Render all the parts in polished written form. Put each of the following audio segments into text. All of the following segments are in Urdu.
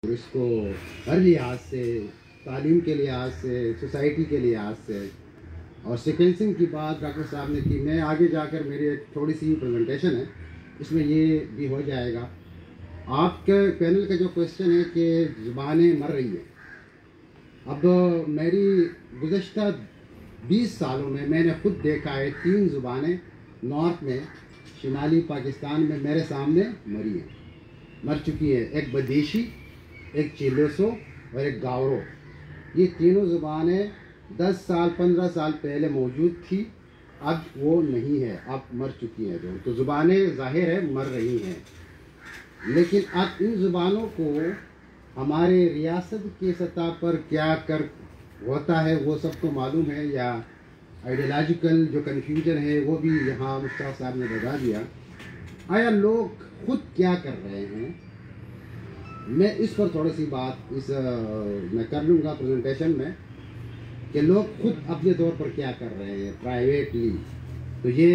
اس کو ہر لحاظ سے، تعلیم کے لحاظ سے، سوسائٹی کے لحاظ سے، اور سیکوینسنگ کی بات ڈاکٹر صاحب نے کی. میں آگے جا کر میری ایک تھوڑی سی پریزنٹیشن ہے، اس میں یہ بھی ہو جائے گا. آپ کے پینل کا جو کوشچن ہے کہ زبانیں مر رہی ہیں، اب میری گزشتہ 20 سالوں میں نے خود دیکھا ہے 3 زبانیں نارتھ میں، شمالی پاکستان میں میرے سامنے مر چکی ہیں. ایک بدیشی، ایک چیلوسو اور ایک گاورو. یہ تینوں زبانیں 10 سال 15 سال پہلے موجود تھی، اب وہ نہیں ہے، اب مر چکی ہیں. تو زبانیں ظاہر ہے مر رہی ہیں، لیکن اب ان زبانوں کو ہمارے ریاست کی سطح پر کیا ہوتا ہے وہ سب کو معلوم ہے، یا آئیڈیالوجیکل جو کنفیوژن ہے وہ بھی یہاں مشتاق صاحب نے بتا دیا. آیا لوگ خود کیا کر رہے ہیں؟ میں اس پر تھوڑی سی بات میں کر لوں گا پریزنٹیشن میں، کہ لوگ خود اپنے طور پر کیا کر رہے ہیں پرائیویٹلی. تو یہ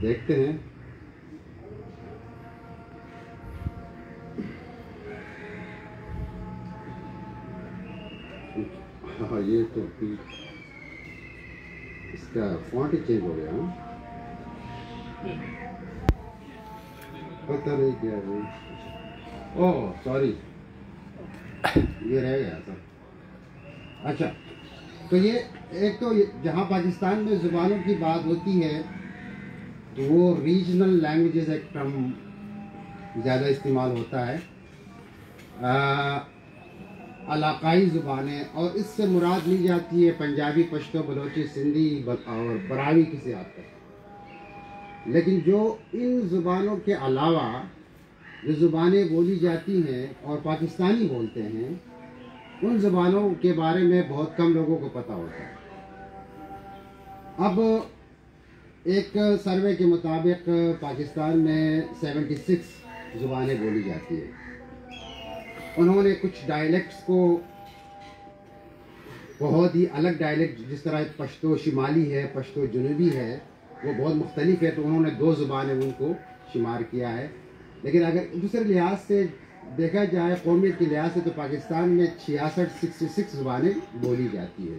دیکھتے ہیں. ہاں یہ تو اس کا فونٹ ہی چینج ہو گیا. پتہ نہیں کیا ہے. اوہ سوری، یہ رہ گیا سر. اچھا، تو یہ ایک تو جہاں پاکستان میں زبانوں کی بات ہوتی ہے تو وہ ریجنل لینگویجز ایک ٹرم زیادہ استعمال ہوتا ہے، علاقائی زبانیں، اور اس سے مراد لی جاتی ہے پنجابی، پشتو، بلوچی، سندھی اور براوی کسی حد تک. لیکن جو ان زبانوں کے علاوہ جو زبانیں بولی جاتی ہیں اور پاکستانی بولتے ہیں، ان زبانوں کے بارے میں بہت کم لوگوں کو پتہ ہوتا ہے. اب ایک سروے کے مطابق پاکستان میں 76 زبانیں بولی جاتی ہیں. انہوں نے کچھ ڈائلیکٹس کو، بہت ہی الگ ڈائلیکٹ، جس طرح پشتو شمالی ہے، پشتو جنوبی ہے، وہ بہت مختلف ہے، تو انہوں نے 2 زبانیں ان کو شمار کیا ہے. لیکن اگر دوسرے لحاظ سے دیکھا جائے، قومیت کے لحاظ سے، تو پاکستان میں 66 زبانیں بولی جاتی ہے.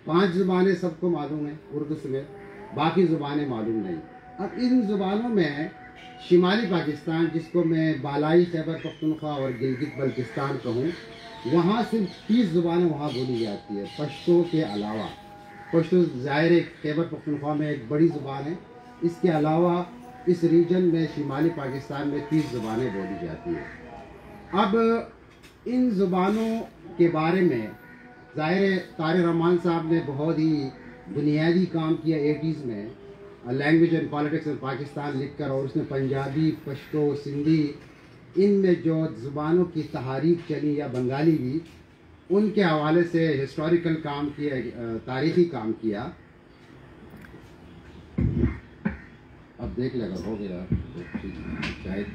5 زبانیں سب کو معلوم ہیں اردو سمیت، باقی زبانیں معلوم نہیں. اب ان زبانوں میں شمالی پاکستان، جس کو میں بالائی خیبر پختونخوا اور گلگت بلتستان کہوں، وہاں صرف 30 زبانیں وہاں بولی جاتی ہے پشتو کے علاوہ. پشتو ظاہر خیبر پختونخوا میں ایک بڑی زبان ہے، اس کے علاوہ اس ریجن میں شمالی پاکستان میں 30 زبانیں بولی جاتی ہیں. اب ان زبانوں کے بارے میں ظاہر طارق رحمان صاحب نے بہت ہی بنیادی کام کیا 80s میں، language and politics in Pakistan لکھ کر، اور اس نے پنجابی، پشتو، سندھی، ان میں جو زبانوں کی تحاریک چلی، یا بنگالی بھی، ان کے حوالے سے ہسٹوریکل کام کیا، تاریخی کام کیا. اب دیکھ لے گا، ہو گیا شاید.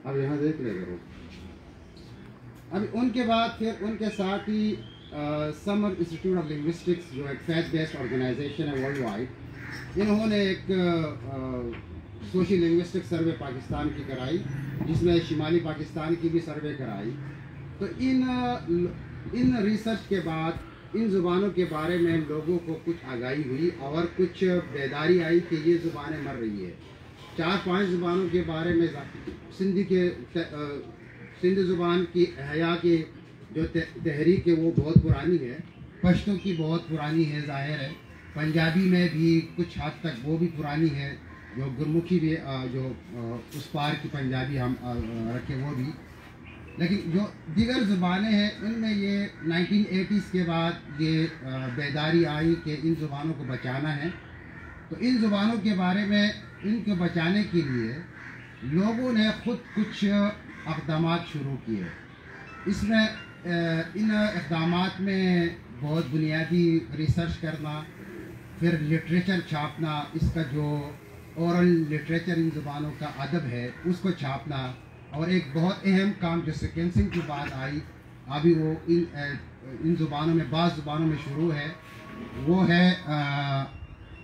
اب یہاں دیکھ لے گا. اب ان کے بعد پھر ان کے ساتھ ہی سمر انسٹیٹیوٹ آف لنگوسٹکس، جو ایک فیتھ بیسڈ آرگنائزیشن ہے ورلڈ وائڈ، انہوں نے ایک سوشل لنگوسٹک سروے پاکستان کی کرائی، جس میں شمالی پاکستان کی بھی سروے کرائی. تو ان ریسرچ کے بعد ان زبانوں کے بارے میں لوگوں کو کچھ آگاہی ہوئی اور کچھ بیداری آئی کہ یہ زبانیں مر رہی ہے. 4-5 زبانوں کے بارے میں سندھ زبان کی احیاء کی جو تحریک ہے وہ بہت پرانی ہے، پشتو کی بہت پرانی ہے ظاہر ہے، پنجابی میں بھی کچھ حد تک وہ بھی پرانی ہے، جو گرمکھی بھی جو اس پار کی پنجابی ہم رکھے وہ بھی. لیکن جو دیگر زبانیں ہیں ان میں یہ 1980s کے بعد یہ بیداری آئی کہ ان زبانوں کو بچانا ہے. تو ان زبانوں کے بارے میں، ان کو بچانے کے لیے لوگوں نے خود کچھ اقدامات شروع کیے. اس میں ان اقدامات میں بہت بنیادی ریسرچ کرنا، پھر لٹریچر چھاپنا، اس کا جو اورل لٹریچر ان زبانوں کا ادب ہے اس کو چھاپنا، اور ایک بہت اہم کام جو سیکوینسنگ کی بات آئی ابھی، وہ ان زبانوں میں، بعض زبانوں میں شروع ہے، وہ ہے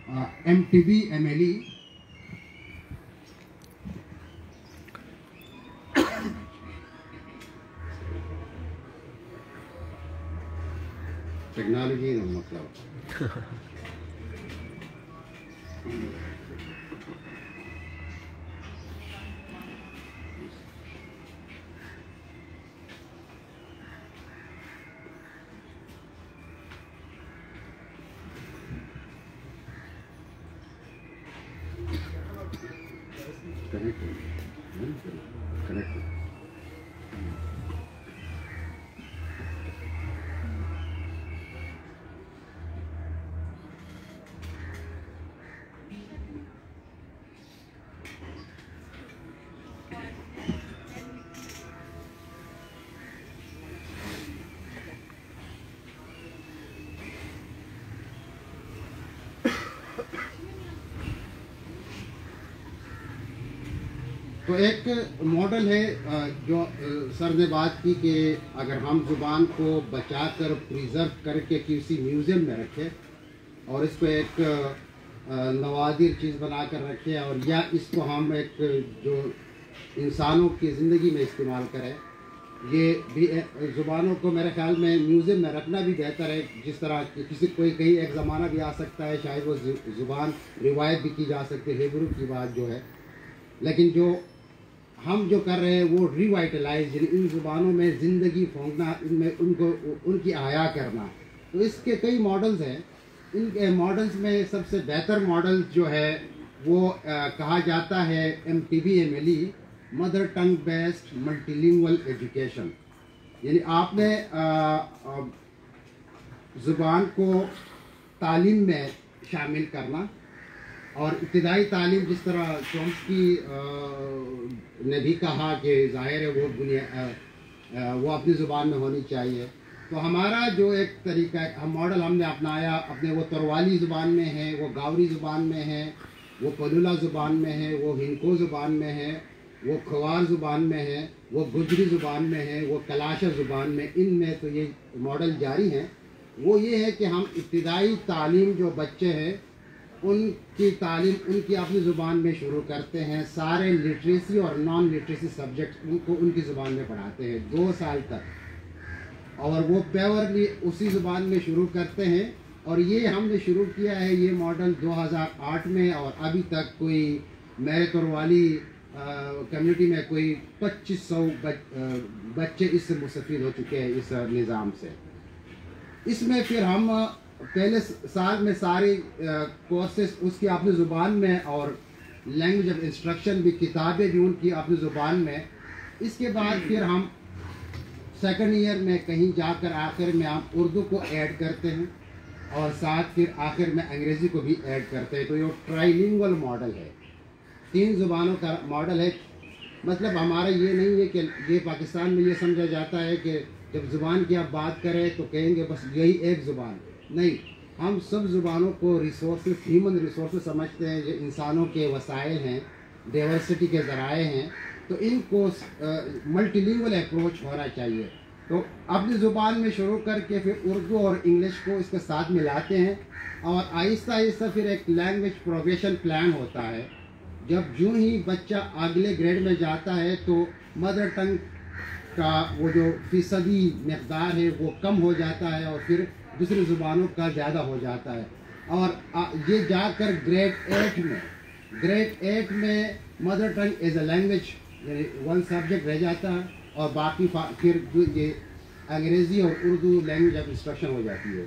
MTB MLE ٹیکنالوجی کا مطلب کنیکٹ تو ایک ماڈل ہے جو سر نے بات کی کہ اگر ہم زبان کو بچا کر پریزرو کر کے کسی میوزیم میں رکھے اور اس کو ایک نوادر چیز بنا کر رکھے اور یا اس کو ہم ایک جو انسانوں کی زندگی میں استعمال کریں، یہ بھی زبانوں کو میرے خیال میں میوزیم میں رکھنا بھی بہتر ہے. جس طرح کسی کہیں ایک زمانہ بھی آ سکتا ہے شاید وہ زبان روایت بھی کی جا سکتی ہے، ہیبرو کی بات جو ہے، لیکن جو ہم جو کر رہے ہیں وہ ریوائٹلائز، یعنی ان زبانوں میں زندگی پھونکنا، ان کی احیا کرنا. تو اس کے کئی ماڈلز ہیں. ان کے ماڈلز میں سب سے بہتر ماڈل جو ہے وہ کہا جاتا ہے MTB MLE، mother tongue based multi lingual education. یعنی آپ نے زبان کو تعلیم میں شامل کرنا، اور ابتدائی تعلیم جس طرح چومسکی نے بھی کہا کہ ظاہر ہے وہ اپنی زبان میں ہونی چاہیے. تو ہمارا جو ایک طریقہ ماڈل ہم نے اپنایا اپنے، وہ تروالی زبان میں ہے، وہ گاوری زبان میں ہے، وہ پلولا زبان میں ہے، وہ ہنکو زبان میں ہے، وہ کھوار زبان میں ہے، وہ گجری زبان میں ہے، وہ کلاشا زبان میں. ان میں تو یہ ماڈل جاری ہیں. وہ یہ ہے کہ ہم ابتدائی تعلیم جو بچے ہیں ان کی تعلیم ان کی اپنی زبان میں شروع کرتے ہیں. سارے لٹریسی اور نان لٹریسی سبجیکٹ ان کو ان کی زبان میں پڑھاتے ہیں 2 سال تک، اور وہ پیورلی اسی زبان میں شروع کرتے ہیں. اور یہ ہم نے شروع کیا ہے یہ ماڈل 2008 میں، اور ابھی تک کوئی میرے تروالی کمیونٹی میں کوئی 2500 بچے اس سے مستفید ہو چکے ہیں اس نظام سے. اس میں پھر ہم پہلے سال میں ساری کورسز اس کی اپنی زبان میں، اور لینگویج آف انسٹرکشن بھی، کتابیں بھی ان کی اپنی زبان میں. اس کے بعد پھر ہم سیکنڈ ایئر میں کہیں جا کر آخر میں ہم اردو کو ایڈ کرتے ہیں، اور ساتھ پھر آخر میں انگریزی کو بھی ایڈ کرتے ہیں. تو یہ ٹرائی لنگول ماڈل ہے، 3 زبانوں کا ماڈل ہے. مطلب ہمارا یہ نہیں ہے کہ یہ پاکستان میں یہ سمجھا جاتا ہے کہ جب زبان کی آپ بات کریں تو کہیں گے بس یہی ایک زبان. نہیں، ہم سب زبانوں کو ریسورسز، ہیومن ریسورسز سمجھتے ہیں، جو انسانوں کے وسائل ہیں، ڈائیورسٹی کے ذرائع ہیں. تو ان کو ملٹی لنگول اپروچ ہونا چاہیے. تو اپنی زبان میں شروع کر کے پھر اردو اور انگلش کو اس کے ساتھ ملاتے ہیں، اور آہستہ آہستہ پھر ایک لینگویج پروگریشن پلان ہوتا ہے. جب جو ہی بچہ اگلے گریڈ میں جاتا ہے تو مدر ٹنگ کا وہ جو فیصدی مقدار ہے وہ کم ہو جاتا ہے، اور پھر دوسری زبانوں کا زیادہ ہو جاتا ہے. اور یہ جا کر گریڈ 8 میں mother tongue as a language یعنی 1 سبجیکٹ رہ جاتا ہے، اور باقی پھر یہ انگریزی اور اردو لینگویج آف انسٹرکشن ہو جاتی ہے.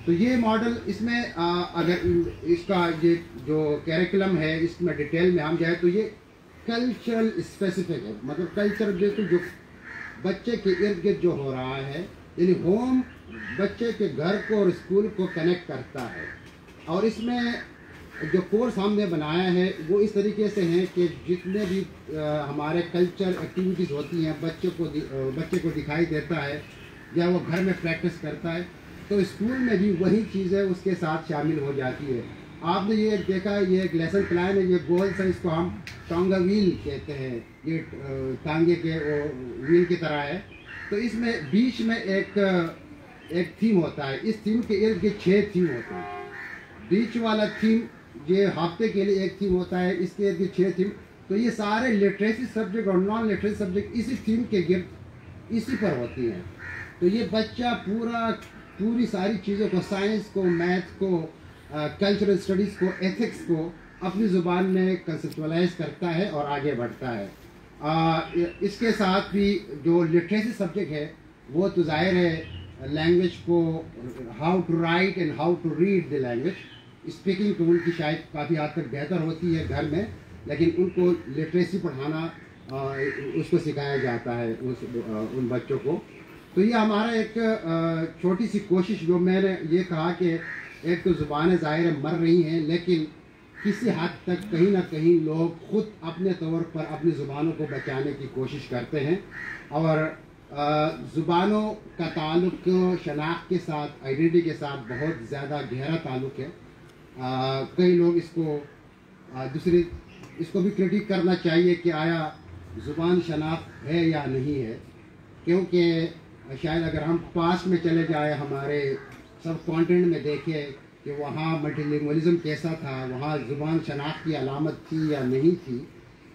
تو یہ ماڈل اس میں اگر اس کا یہ جو کیریکولم ہے اس میں ڈیٹیل میں ہم جائیں تو یہ کلچرل اسپیسیفک ہے. مطلب کلچر بالکل جو بچے کے ارد گرد جو ہو رہا ہے، یعنی ہوم بچے کے گھر کو اور اسکول کو کنیکٹ کرتا ہے. اور اس میں جو کورس ہم نے بنایا ہے وہ اس طریقے سے ہیں کہ جتنے بھی ہمارے کلچر ایکٹیویٹیز ہوتی ہیں بچے کو دکھائی دیتا ہے یا وہ گھر میں پریکٹس کرتا ہے، تو اسکول میں بھی وہی چیزیں اس کے ساتھ شامل ہو جاتی ہے. آپ نے یہ دیکھا ہے، یہ ایک لیسن پلان ہے، یہ گولس ہے، اس کو ہم ٹانگا ویل کہتے ہیں، یہ ٹانگے کے ویل کی طرح ہے. تو اس میں بیچ میں ایک تھیم ہوتا ہے. اس تھیم کے ارد گرد 6 تھیم ہوتے ہیں. بیچ والا تھیم یہ ہفتے کے لیے ایک تھیم ہوتا ہے, اس کے 6 تھیم. تو یہ سارے لٹریسی سبجیکٹ اور نان لٹریسی سبجیکٹ اسی تھیم کے گرد اسی پر ہوتی ہیں. تو یہ بچہ پوری ساری چیزوں کو, سائنس کو, میتھ کو, کلچرل اسٹڈیز کو, ایتھکس کو اپنی زبان میں کنسیپچولائز کرتا ہے اور آگے بڑھتا ہے. اس کے ساتھ بھی جو لٹریسی سبجیکٹ ہے وہ تو ظاہر ہے لینگویج کو, how to write and how to read the language. Speaking تو ان کی شاید کافی حد تک بہتر ہوتی ہے گھر میں, لیکن ان کو لٹریسی پڑھانا اس کو سکھایا جاتا ہے ان بچوں کو. تو یہ ہمارا ایک چھوٹی سی کوشش, جو میں نے یہ کہا کہ ایک تو زبانیں ظاہر مر رہی ہیں, لیکن کسی حد تک کہیں نہ کہیں لوگ خود اپنے طور پر اپنی زبانوں کو بچانے کی کوشش کرتے ہیں. اور زبانوں کا تعلق شناخت کے ساتھ, آئیڈینٹی کے ساتھ بہت زیادہ گہرا تعلق ہے. کئی لوگ اس کو بھی کرٹیک کرنا چاہیے کہ آیا زبان شناخت ہے یا نہیں ہے, کیونکہ شاید اگر ہم پاسٹ میں چلے جائیں, ہمارے سب کانٹیننٹ میں دیکھیں کہ وہاں ملٹی لنگوالزم کیسا تھا, وہاں زبان شناخت کی علامت تھی یا نہیں تھی,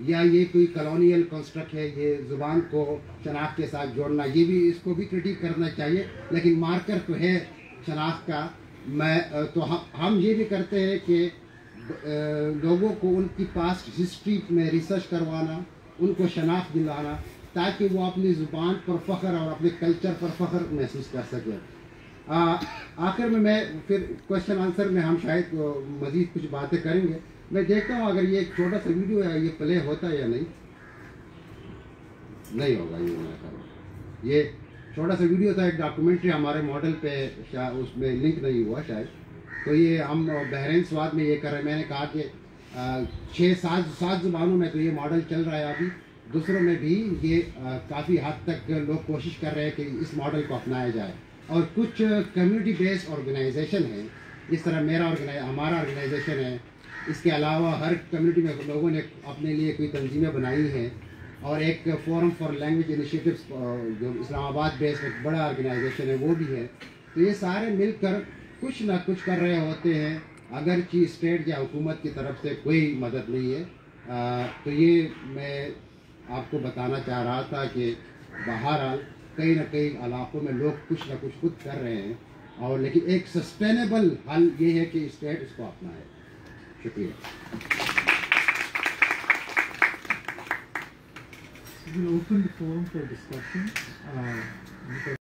یا یہ کوئی کالونیل کنسٹرکٹ ہے, یہ زبان کو شناخت کے ساتھ جوڑنا, یہ بھی اس کو بھی کرٹیک کرنا چاہیے. لیکن مارکر تو ہے شناخت کا. تو ہم یہ بھی کرتے ہیں کہ لوگوں کو ان کی پاسٹ ہسٹری میں ریسرچ کروانا, ان کو شناخت دلانا, تاکہ وہ اپنی زبان پر فخر اور اپنے کلچر پر فخر محسوس کر سکیں. آخر میں پھر کوشچن آنسر میں ہم شاید مزید کچھ باتیں کریں گے. میں دیکھتا ہوں اگر یہ ایک چھوٹا سا ویڈیو ہے یہ پلے ہوتا ہے یا نہیں ہوگا. یہ چھوٹا سا ویڈیو تھا, ایک ڈاکومنٹری ہمارے ماڈل پہ, اس میں لنک نہیں ہوا شاید. تو یہ ہم بحرین سوات میں یہ کر رہے ہیں. میں نے کہا کہ 6-7 زبانوں میں تو یہ ماڈل چل رہا ہے ابھی, دوسروں میں بھی یہ کافی حد تک لوگ کوشش کر رہے ہیں کہ اس ماڈل کو اپنایا جائے. اور کچھ کمیونٹی بیسڈ آرگنائزیشن ہیں, جس طرح ہمارا آرگنائزیشن ہے. اس کے علاوہ ہر کمیونٹی میں لوگوں نے اپنے لیے کوئی تنظیمیں بنائی ہیں, اور ایک فورم فار لینگویج انیشیٹوز جو اسلام آباد بیسڈ ایک بڑا آرگنائزیشن ہے وہ بھی ہے. تو یہ سارے مل کر کچھ نہ کچھ کر رہے ہوتے ہیں, اگرچہ اسٹیٹ یا حکومت کی طرف سے کوئی مدد نہیں ہے. تو یہ میں آپ کو بتانا چاہ رہا تھا کہ بہرحال کئی نہ کئی علاقوں میں لوگ کچھ نہ کچھ خود کر رہے ہیں, اور لیکن ایک سسٹینیبل حل یہ ہے کہ اسٹیٹ اس کو اپنائے. شکریہ. We'll open the forum for discussion.